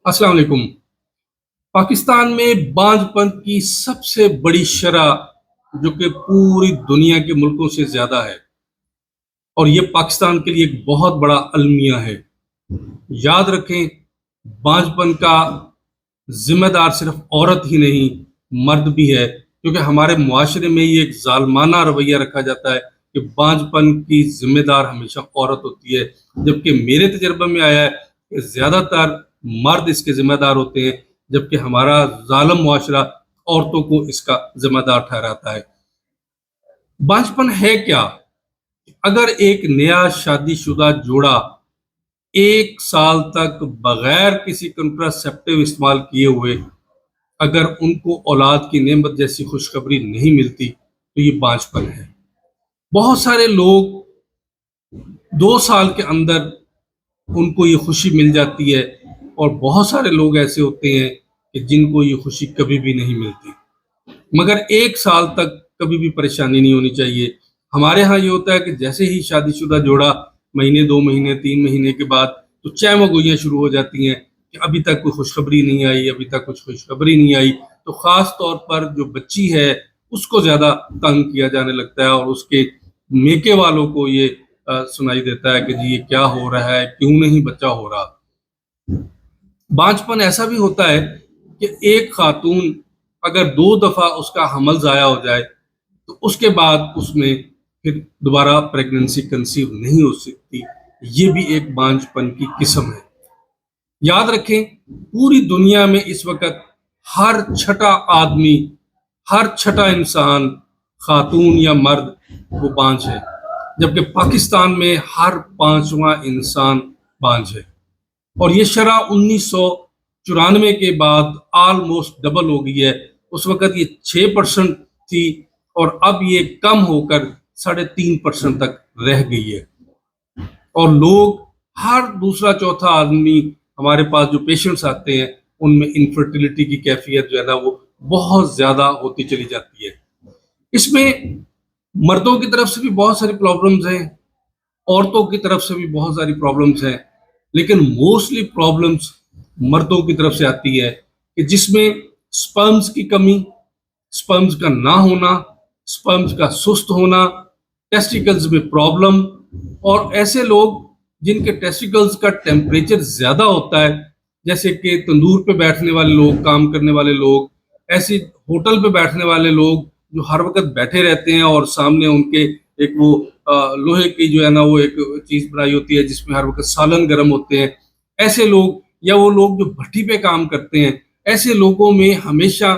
अस्सलाम वालेकुम। पाकिस्तान में बांझपन की सबसे बड़ी शरह जो कि पूरी दुनिया के मुल्कों से ज्यादा है और ये पाकिस्तान के लिए एक बहुत बड़ा अलमिया है। याद रखें, बांझपन का जिम्मेदार सिर्फ औरत ही नहीं, मर्द भी है, क्योंकि हमारे मुआशरे में ये एक जालमाना रवैया रखा जाता है कि बांझपन की जिम्मेदार हमेशा औरत होती है, जबकि मेरे तजर्बे में आया है कि ज्यादातर मर्द इसके जिम्मेदार होते हैं, जबकि हमारा जालिम मुआशरा औरतों को इसका जिम्मेदार ठहराता है। बांझपन है क्या? अगर एक नया शादीशुदा जोड़ा 1 साल तक बगैर किसी कंट्रासेप्टिव इस्तेमाल किए हुए अगर उनको औलाद की नेमत जैसी खुशखबरी नहीं मिलती तो ये बांझपन है। बहुत सारे लोग 2 साल के अंदर उनको ये खुशी मिल जाती है और बहुत सारे लोग ऐसे होते हैं कि जिनको ये खुशी कभी भी नहीं मिलती, मगर 1 साल तक कभी भी परेशानी नहीं होनी चाहिए। हमारे यहाँ ये होता है कि जैसे ही शादीशुदा जोड़ा महीने 2 महीने 3 महीने के बाद तो चहमगोइयाँ शुरू हो जाती हैं कि अभी तक कोई खुशखबरी नहीं आई, अभी तक कुछ खुशखबरी नहीं आई। तो ख़ास तौर पर जो बच्ची है उसको ज़्यादा तंग किया जाने लगता है और उसके मेके वालों को ये सुनाई देता है कि जी ये क्या हो रहा है, क्यों नहीं बच्चा हो रहा। बांझपन ऐसा भी होता है कि एक खातून अगर 2 दफा उसका हमल ज़ाया हो जाए तो उसके बाद उसमें फिर दोबारा प्रेगनेंसी कंसीव नहीं हो सकती। ये भी एक बांझपन की किस्म है। याद रखें, पूरी दुनिया में इस वक्त हर छठा आदमी, हर छठा इंसान, खातून या मर्द, वो बांझ है, जबकि पाकिस्तान में हर 5वां इंसान बांझ है। और ये शरह 1994 के बाद ऑलमोस्ट डबल हो गई है। उस वक्त ये 6% थी और अब ये कम होकर 3.5% तक रह गई है। और लोग, हर दूसरा चौथा आदमी हमारे पास जो पेशेंट्स आते हैं उनमें इनफर्टिलिटी की कैफियत जो है ना वो बहुत ज्यादा होती चली जाती है। इसमें मर्दों की तरफ से भी बहुत सारी प्रॉब्लम्स हैं, औरतों की तरफ से भी बहुत सारी प्रॉब्लम्स हैं, लेकिन मोस्टली प्रॉब्लम्स मर्दों की तरफ से आती है कि जिसमें स्पर्म्स की कमी, स्पर्म्स का ना होना, स्पर्म्स का सुस्त होना, टेस्टिकल्स में प्रॉब्लम, और ऐसे लोग जिनके टेस्टिकल्स का टेम्परेचर ज्यादा होता है, जैसे कि तंदूर पे बैठने वाले लोग, काम करने वाले लोग, ऐसे होटल पे बैठने वाले लोग जो हर वक्त बैठे रहते हैं और सामने उनके एक वो लोहे की जो है ना वो एक चीज बनाई होती है जिसमें हर वक्त सालन गर्म होते हैं, ऐसे लोग, या वो लोग जो भट्टी पे काम करते हैं, ऐसे लोगों में हमेशा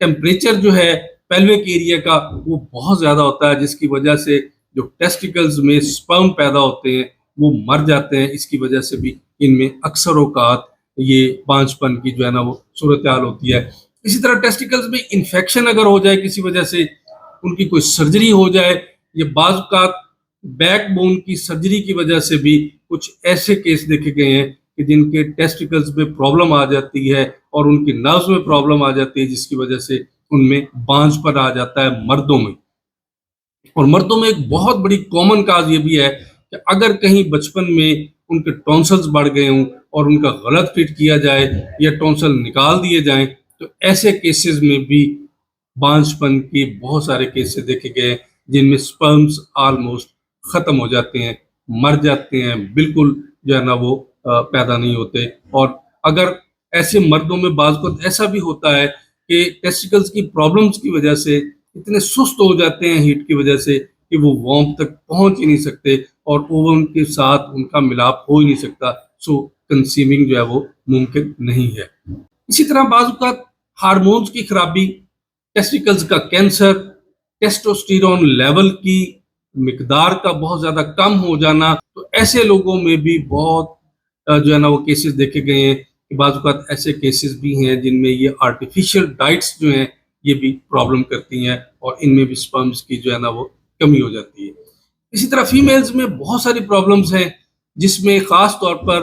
टेम्परेचर जो है पेल्विक एरिया का वो बहुत ज्यादा होता है, जिसकी वजह से जो टेस्टिकल्स में स्पर्म पैदा होते हैं वो मर जाते हैं। इसकी वजह से भी इनमें अक्सर औकात ये बांझपन की जो है ना वो सूरत हाल होती है। इसी तरह टेस्टिकल्स में इन्फेक्शन अगर हो जाए, किसी वजह से उनकी कोई सर्जरी हो जाए, ये बाज़ बैकबोन की सर्जरी की वजह से भी कुछ ऐसे केस देखे गए हैं कि जिनके टेस्टिकल्स में प्रॉब्लम आ जाती है और उनकी नर्व्स में प्रॉब्लम आ जाती है, जिसकी वजह से उनमें बांझपन आ जाता है मर्दों में। और मर्दों में एक बहुत बड़ी कॉमन काज ये भी है कि अगर कहीं बचपन में उनके टॉन्सल्स बढ़ गए हों और उनका गलत फिट किया जाए या टॉन्सल निकाल दिए जाएं, तो ऐसे केसेस में भी बांझपन के बहुत सारे केसेस देखे गए हैं जिनमें स्पर्म्स ऑलमोस्ट खत्म हो जाते हैं, मर जाते हैं, बिल्कुल जो है ना वो पैदा नहीं होते। और अगर ऐसे मर्दों में बाज़ वक़्त ऐसा भी होता है कि टेस्टिकल्स की प्रॉब्लम्स की वजह से इतने सुस्त हो जाते हैं हीट की वजह से कि वो वार्म तक पहुंच ही नहीं सकते और ओवन के साथ उनका मिलाप हो ही नहीं सकता। सो कंसीविंग जो है वो मुमकिन नहीं है। इसी तरह बाज़ वक़्त हार्मोन्स की खराबी, टेस्टिकल्स का कैंसर, टेस्टोस्टेरोन लेवल की मिकदार का बहुत ज्यादा कम हो जाना, तो ऐसे लोगों में भी बहुत जो है ना वो केसेस देखे गए हैं कि बाज़ वक़्त ऐसे केसेस भी हैं जिनमें ये आर्टिफिशियल डाइट्स जो हैं ये भी प्रॉब्लम करती हैं और इनमें भी स्पर्म्स की जो है ना वो कमी हो जाती है। इसी तरह फीमेल्स में बहुत सारी प्रॉब्लम्स हैं जिसमें खास तौर पर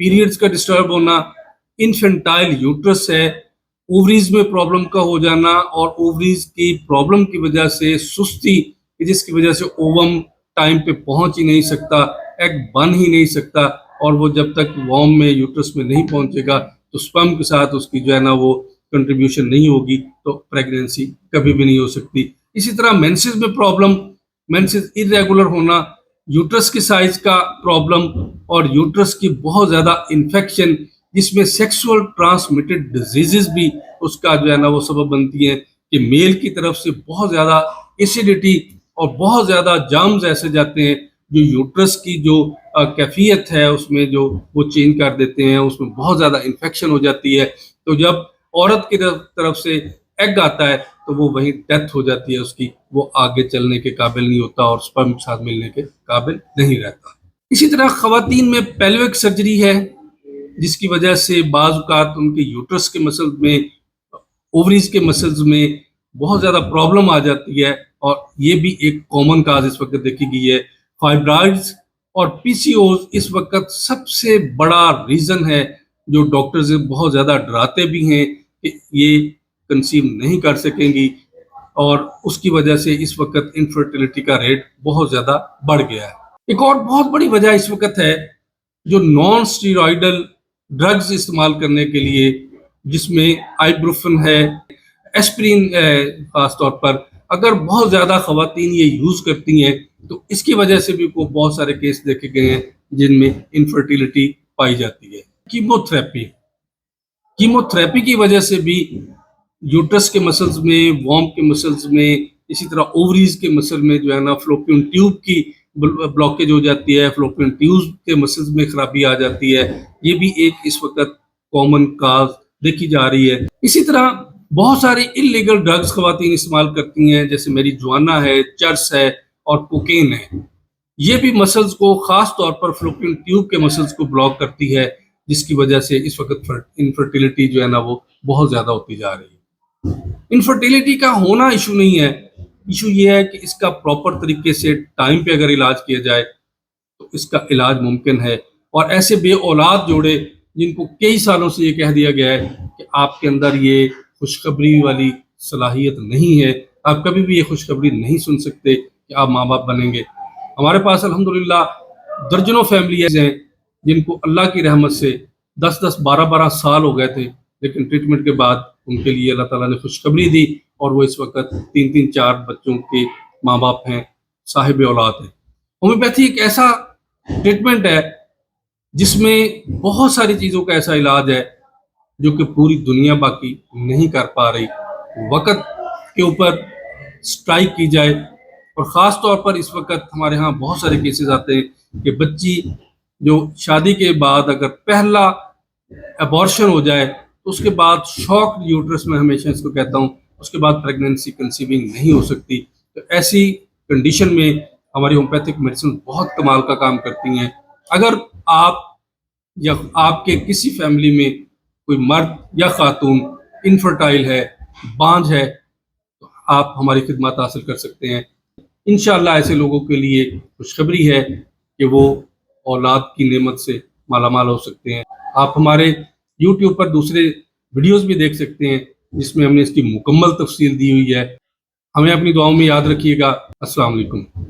पीरियड्स का डिस्टर्ब होना, इन्फेंटाइल यूट्रस है, ओवरीज में प्रॉब्लम का हो जाना और ओवरीज की प्रॉब्लम की वजह से सुस्ती, जिसकी वजह से ओवम टाइम पे पहुंच ही नहीं सकता, एग बन ही नहीं सकता, और वो जब तक वॉर्म में यूट्रस में नहीं पहुंचेगा تو स्पर्म के साथ उसकी जो है ना वो कंट्रीब्यूशन नहीं होगी तो प्रेगनेंसी कभी भी नहीं हो सकती। इसी तरह मेंसेस में प्रॉब्लम, मेंसेस इरेगुलर होना, यूट्रस के साइज का प्रॉब्लम और यूट्रस की बहुत ज़्यादा इन्फेक्शन जिसमें सेक्सुअल ट्रांसमिटेड डिजीजेस भी उसका जो है ना वो सबब बनती हैं कि मेल की तरफ से बहुत ज़्यादा एसिडिटी और बहुत ज़्यादा जाम्स ऐसे जाते हैं जो यूट्रस की जो कैफियत है उसमें जो वो चेंज कर देते हैं, उसमें बहुत ज़्यादा इन्फेक्शन हो जाती है। तो जब औरत की तरफ से एग आता है तो वो वहीं डेथ हो जाती है उसकी, वो आगे चलने के काबिल नहीं होता और स्पर्म के साथ मिलने के काबिल नहीं रहता। इसी तरह खवातीन में पेल्विक सर्जरी है जिसकी वजह से बाज़ औक़ात उनके यूट्रस के मसल्स में, ओवरीज के मसल्स में बहुत ज़्यादा प्रॉब्लम आ जाती है और ये भी एक कॉमन काज इस वक्त देखी गई है। फाइब्रॉइड्स और पीसीओज इस वक्त सबसे बड़ा रीज़न है जो डॉक्टर्स बहुत ज़्यादा डराते भी हैं कि ये कंसीव नहीं कर सकेंगी और उसकी वजह से इस वक्त इनफर्टिलिटी का रेट बहुत ज़्यादा बढ़ गया है। एक और बहुत बड़ी वजह इस वक्त है जो नॉन स्टीरॉयडल ड्रग्स इस्तेमाल करने के लिए, जिसमें आइब्रुफिन है, एस्पिरिन खास तौर पर, अगर बहुत ज़्यादा खवातीन ये यूज़ करती हैं तो इसकी वजह से भी को बहुत सारे केस देखे गए हैं जिनमें इनफर्टिलिटी पाई जाती है। कीमोथेरेपी, कीमोथेरेपी की वजह से भी यूट्रस के मसल्स में, वॉर्म के मसल्स में, इसी तरह ओवरीज के मसल में जो है ना फ्लोपियन ट्यूब की ब्लॉकेज हो जाती है, फ्लोपियन ट्यूब के मसल्स में खराबी आ जाती है। ये भी एक इस वक्त कॉमन काज देखी जा रही है। इसी तरह बहुत सारे इलीगल ड्रग्स खवातीन इस्तेमाल करती हैं जैसे मैरिजुआना है, चर्स है और कोकेन है। ये भी मसल्स को, खास तौर पर फ्लोपियन ट्यूब के मसल्स को ब्लॉक करती है जिसकी वजह से इस वक्त इनफर्टिलिटी जो है ना वो बहुत ज़्यादा होती जा रही है। इनफर्टिलिटी का होना इशू नहीं है, इशू ये है कि इसका प्रॉपर तरीके से टाइम पे अगर इलाज किया जाए तो इसका इलाज मुमकिन है। और ऐसे बे औलाद जोड़े जिनको कई सालों से ये कह दिया गया है कि आपके अंदर ये खुशखबरी वाली सलाहियत नहीं है, आप कभी भी ये खुशखबरी नहीं सुन सकते कि आप माँ बाप बनेंगे। हमारे पास अल्हम्दुलिल्लाह दर्जनों फैमिलीज हैं जिनको अल्लाह की रहमत से 10-10, 12-12 साल हो गए थे, लेकिन ट्रीटमेंट के बाद उनके लिए अल्लाह ताला ने खुशखबरी दी और वो इस वक्त 3-3, 4 बच्चों के माँ बाप हैं, साहिब औलाद हैं। होम्योपैथी एक ऐसा ट्रीटमेंट है जिसमें बहुत सारी चीज़ों का ऐसा इलाज है जो कि पूरी दुनिया बाकी नहीं कर पा रही। वक्त के ऊपर स्ट्राइक की जाए और ख़ास तौर पर इस वक्त हमारे यहाँ बहुत सारे केसेस आते हैं कि बच्ची जो शादी के बाद अगर पहला अबॉर्शन हो जाए तो उसके बाद शॉक यूट्रस में, हमेशा इसको कहता हूँ, उसके बाद प्रेगनेंसी कंसीविंग नहीं हो सकती। तो ऐसी कंडीशन में हमारी होम्योपैथिक मेडिसिन बहुत कमाल का काम करती हैं। अगर आप या आपके किसी फैमिली में कोई मर्द या खातून इनफर्टाइल है, बांझ है, तो आप हमारी खिदमत हासिल कर सकते हैं। इंशाअल्लाह ऐसे लोगों के लिए खुशखबरी है कि वो औलाद की नेमत से मालामाल हो सकते हैं। आप हमारे यूट्यूब पर दूसरे वीडियोस भी देख सकते हैं जिसमें हमने इसकी मुकम्मल तफसील दी हुई है। हमें अपनी दुआओं में याद रखिएगा। अस्सलाम वालेकुम।